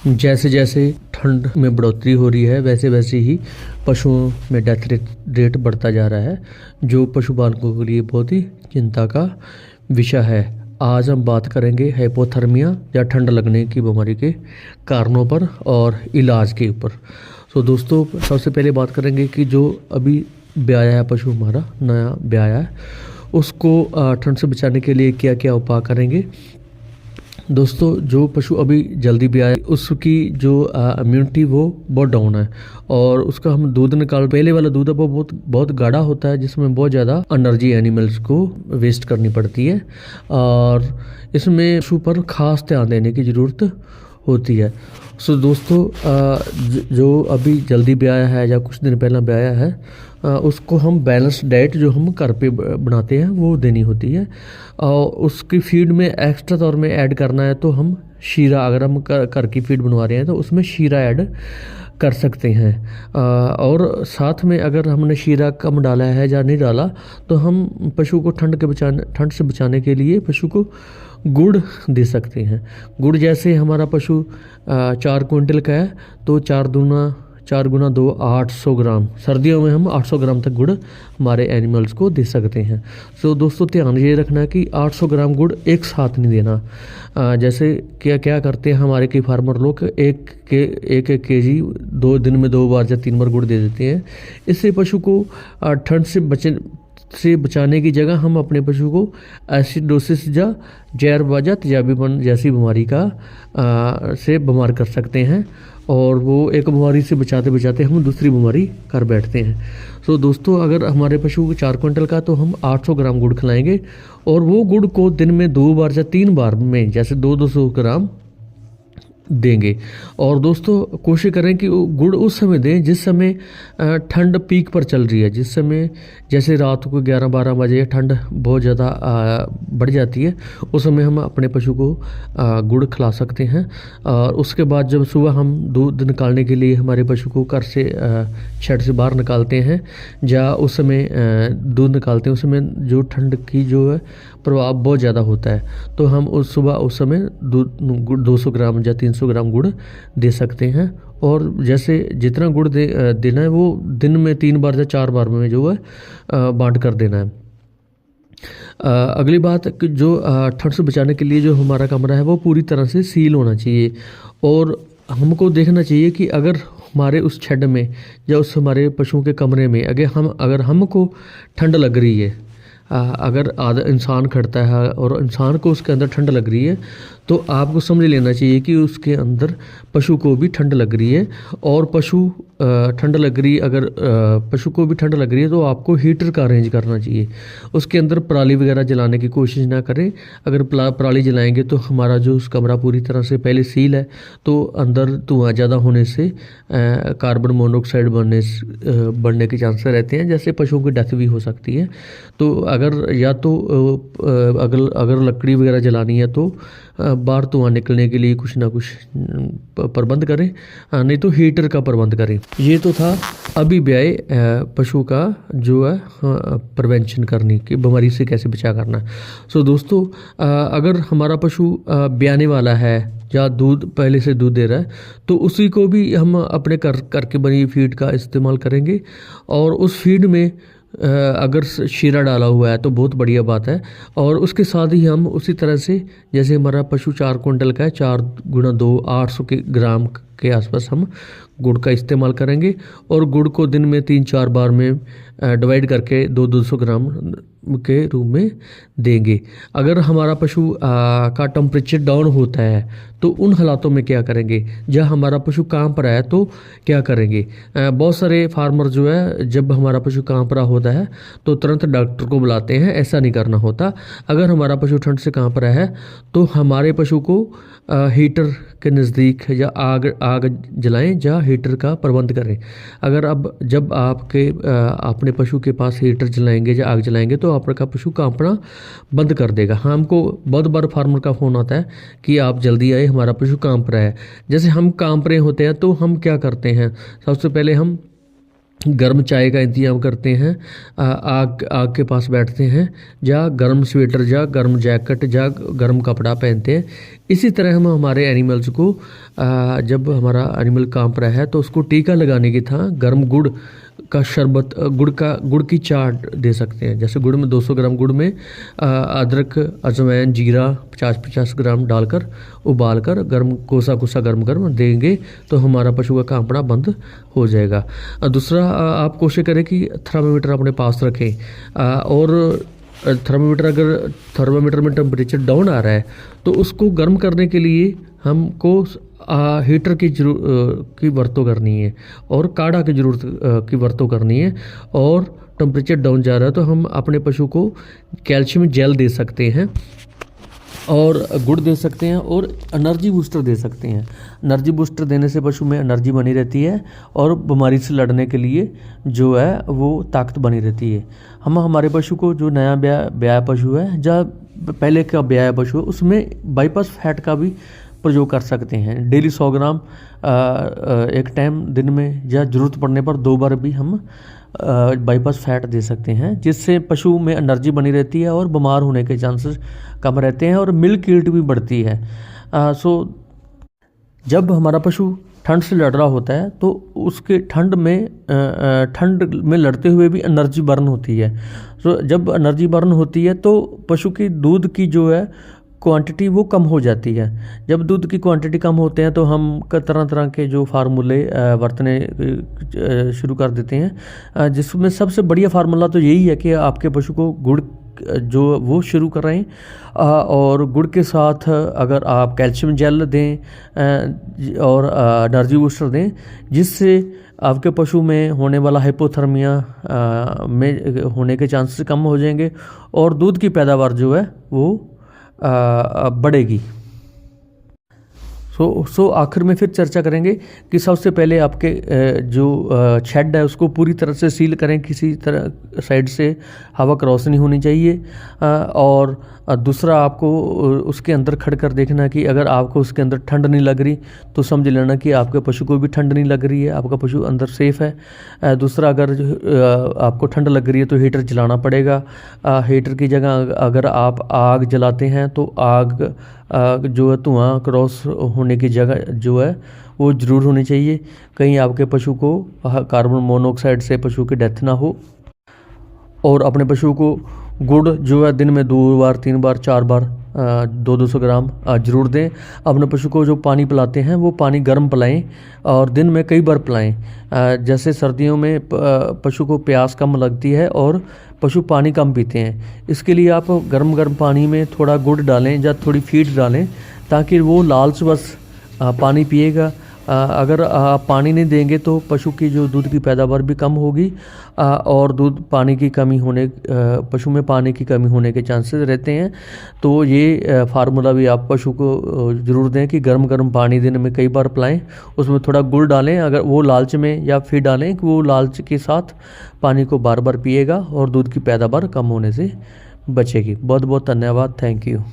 जैसे जैसे ठंड में बढ़ोतरी हो रही है वैसे वैसे ही पशुओं में डेथ रेट बढ़ता जा रहा है, जो पशुपालकों के लिए बहुत ही चिंता का विषय है। आज हम बात करेंगे हाइपोथर्मिया या ठंड लगने की बीमारी के कारणों पर और इलाज के ऊपर। तो दोस्तों, सबसे पहले बात करेंगे कि जो अभी ब्याया है पशु, हमारा नया ब्याया है, उसको ठंड से बचाने के लिए क्या क्या उपाय करेंगे। दोस्तों, जो पशु अभी जल्दी ब्याया है उसकी जो इम्यूनिटी वो बहुत डाउन है, और उसका हम दूध निकाल, पहले वाला दूध है वो बहुत गाढ़ा होता है, जिसमें बहुत ज़्यादा एनर्जी एनिमल्स को वेस्ट करनी पड़ती है, और इसमें पशु पर खास ध्यान देने की ज़रूरत होती है। सो दोस्तों, जो अभी जल्दी ब्याया है या कुछ दिन पहला ब्याया है, उसको हम बैलेंस डाइट जो हम घर पे बनाते हैं वो देनी होती है, और उसकी फीड में एक्स्ट्रा तौर में ऐड करना है तो हम शीरा, अगर हम घर की फीड बनवा रहे हैं तो उसमें शीरा ऐड कर सकते हैं। और साथ में अगर हमने शीरा कम डाला है या नहीं डाला तो हम पशु को ठंड से बचाने के लिए पशु को गुड़ दे सकते हैं। गुड़, जैसे हमारा पशु 4 क्विंटल का है तो 4 गुना 2 800 ग्राम, सर्दियों में हम 800 ग्राम तक गुड़ हमारे एनिमल्स को दे सकते हैं। सो दोस्तों, ध्यान ये रखना है कि 800 ग्राम गुड़ एक साथ नहीं देना। जैसे क्या करते हैं हमारे कई फार्मर लोग, एक केजी 2 दिन में 2 बार या 3 बार गुड़ दे देते हैं। इससे पशु को ठंड से बचाने की जगह हम अपने पशु को एसिडोसिस या जहरबाजा तेजाबीपन जैसी बीमारी से बीमार कर सकते हैं, और वो एक बीमारी से बचाते बचाते हम दूसरी बीमारी कर बैठते हैं। तो दोस्तों, अगर हमारे पशु को 4 क्विंटल का तो हम 800 ग्राम गुड़ खिलाएंगे, और वो गुड़ को दिन में 2 बार या 3 बार में जैसे 200 ग्राम देंगे। और दोस्तों, कोशिश करें कि गुड़ उस समय दें जिस समय ठंड पीक पर चल रही है, जिस समय जैसे रात को 11-12 बजे ठंड बहुत ज़्यादा बढ़ जाती है, उस समय हम अपने पशु को गुड़ खिला सकते हैं। और उसके बाद जब सुबह हम दूध निकालने के लिए हमारे पशु को घर से शेड से बाहर निकालते हैं, या उस समय दूध निकालते हैं, उस समय जो ठंड की जो है प्रभाव बहुत ज़्यादा होता है, तो हम उस समय गुड़ 200 ग्राम या 300 ग्राम गुड़ दे सकते हैं। और जैसे जितना गुड़ देना है वो दिन में 3 बार या 4 बार में जो है बांट कर देना है। अगली बात कि जो ठंड से बचाने के लिए जो हमारा कमरा है वो पूरी तरह से सील होना चाहिए, और हमको देखना चाहिए कि अगर हमारे उस शेड में या उस हमारे पशुओं के कमरे में अगर हमको ठंड लग रही है, अगर इंसान खड़ता है और इंसान को उसके अंदर ठंड लग रही है, तो आपको समझ लेना चाहिए कि उसके अंदर पशु को भी ठंड लग रही है। और पशु अगर पशु को भी ठंड लग रही है तो आपको हीटर का अरेंज करना चाहिए। उसके अंदर पराली वगैरह जलाने की कोशिश ना करें। अगर पराली जलाएंगे तो हमारा जो उस कमरा पूरी तरह से पहले सील है, तो अंदर धुआं ज़्यादा होने से कार्बन मोनोऑक्साइड बढ़ने के चांसेस रहते हैं, जैसे पशुओं की डेथ भी हो सकती है। तो अगर लकड़ी वगैरह जलानी है तो बाहर धुआं निकलने के लिए कुछ ना कुछ प्रबंध करें, नहीं तो हीटर का प्रबंध करें। ये तो था अभी ब्याए पशु का जो है प्रिवेंशन करने की, बीमारी से कैसे बचा करना। सो दोस्तों, अगर हमारा पशु ब्याने वाला है या पहले से दूध दे रहा है, तो उसी को भी हम अपने घर के बनी फीड का इस्तेमाल करेंगे, और उस फीड में अगर शीरा डाला हुआ है तो बहुत बढ़िया बात है। और उसके साथ ही हम उसी तरह से, जैसे हमारा पशु 4 क्विंटल का है, 4 गुना 2 800 ग्राम के आसपास हम गुड़ का इस्तेमाल करेंगे, और गुड़ को दिन में 3-4 बार में डिवाइड करके 200 ग्राम के रूप में देंगे। अगर हमारा पशु का टेम्परेचर डाउन होता है तो उन हालातों में क्या करेंगे, जब हमारा पशु कांप रहा है तो क्या करेंगे। बहुत सारे फार्मर जो है, जब हमारा पशु कांप रहा होता है तो तुरंत डॉक्टर को बुलाते हैं। ऐसा नहीं करना होता। अगर हमारा पशु ठंड से कांप रहा है तो हमारे पशु को हीटर के नज़दीक या आग जलाएं या हीटर का प्रबंध करें। जब अपने पशु के पास हीटर जलाएंगे या आग जलाएंगे तो आपका पशु कांपना बंद कर देगा। हाँ, हमको बहुत बार फार्मर का फ़ोन आता है कि आप जल्दी आए, हमारा पशु कांप रहा है। जैसे हम कांप रहे होते हैं तो हम क्या करते हैं, सबसे पहले हम गर्म चाय का इंतजाम करते हैं, आग आग के पास बैठते हैं, या गर्म स्वेटर या गर्म जैकेट या गर्म कपड़ा पहनते हैं। इसी तरह हम हमारे एनिमल्स को जब हमारा एनिमल कांप रहा है तो उसको टीका लगाने की था गर्म गुड़ का शरबत, गुड़ की चाट दे सकते हैं। जैसे गुड़ में 200 ग्राम गुड़ में अदरक, अजवाइन, जीरा 50-50 ग्राम डालकर उबाल कर गर्म कोसा गर्म देंगे तो हमारा पशु का कांपना बंद हो जाएगा। दूसरा, आप कोशिश करें कि थर्मामीटर अपने पास रखें, और थर्मामीटर में टेम्परेचर डाउन आ रहा है तो उसको गर्म करने के लिए हमको हीटर की वरतों करनी है और काढ़ा की ज़रूरत की वरतों करनी है। और टेम्परेचर डाउन जा रहा है तो हम अपने पशु को कैल्शियम जेल दे सकते हैं और गुड़ दे सकते हैं और एनर्जी बूस्टर दे सकते हैं। एनर्जी बूस्टर देने से पशु में एनर्जी बनी रहती है और बीमारी से लड़ने के लिए जो है वो ताकत बनी रहती है। हम हमारे पशु को, जो नया ब्याया पशु है या पहले का ब्याया पशु है, उसमें बाईपास फैट का भी प्रयोग कर सकते हैं। डेली 100 ग्राम एक टाइम दिन में या ज़रूरत पड़ने पर 2 बार भी हम बाईपास फैट दे सकते हैं, जिससे पशु में एनर्जी बनी रहती है और बीमार होने के चांसेस कम रहते हैं और मिल्क यील्ड भी बढ़ती है। जब हमारा पशु ठंड से लड़ रहा होता है तो उसके ठंड में लड़ते हुए भी एनर्जी बर्न होती है। जब एनर्जी बर्न होती है तो पशु की दूध की जो है क्वांटिटी वो कम हो जाती है। जब दूध की क्वांटिटी कम होते हैं तो हम तरह तरह के जो फार्मूले बरतने शुरू कर देते हैं, जिसमें सबसे बढ़िया फार्मूला तो यही है कि आपके पशु को गुड़ जो वो शुरू कर रहे हैं और गुड़ के साथ अगर आप कैल्शियम जेल दें और एनर्जी बूस्टर दें, जिससे आपके पशु में होने वाला हाइपोथर्मिया में होने के चांसेस कम हो जाएंगे और दूध की पैदावार जो है वो बढ़ेगी। सो आखिर में फिर चर्चा करेंगे कि सबसे पहले आपके जो शेड है उसको पूरी तरह से सील करें, किसी तरह साइड से हवा क्रॉस नहीं होनी चाहिए। और दूसरा, आपको उसके अंदर खड़ कर देखना कि अगर आपको उसके अंदर ठंड नहीं लग रही तो समझ लेना कि आपके पशु को भी ठंड नहीं लग रही है, आपका पशु अंदर सेफ है। दूसरा, अगर आपको ठंड लग रही है तो हीटर जलाना पड़ेगा। हीटर की जगह अगर आप आग जलाते हैं तो आग जो है धुआं क्रॉस होने की जगह जो है वो ज़रूर होनी चाहिए, कहीं आपके पशु को कार्बन मोनोऑक्साइड से पशु की डेथ ना हो। और अपने पशु को गुड़ जो है दिन में 2 बार 3 बार 4 बार 200 ग्राम ज़रूर दें। अपने पशु को जो पानी पिलाते हैं वो पानी गर्म पिलाएं और दिन में कई बार पिलाएं। जैसे सर्दियों में पशु को प्यास कम लगती है और पशु पानी कम पीते हैं, इसके लिए आप गर्म पानी में थोड़ा गुड़ डालें या थोड़ी फीड डालें ताकि वो लालच बस पानी पिएगा। अगर आप पानी नहीं देंगे तो पशु की जो दूध की पैदावार भी कम होगी और पशु में पानी की कमी होने के चांसेस रहते हैं। तो ये फार्मूला भी आप पशु को ज़रूर दें कि गर्म पानी दिन में कई बार पिलाएं, उसमें थोड़ा गुड़ डालें अगर वो लालच में, या फिर डालें कि वो लालच के साथ पानी को बार पिएगा और दूध की पैदावार कम होने से बचेगी। बहुत बहुत धन्यवाद। Thank you.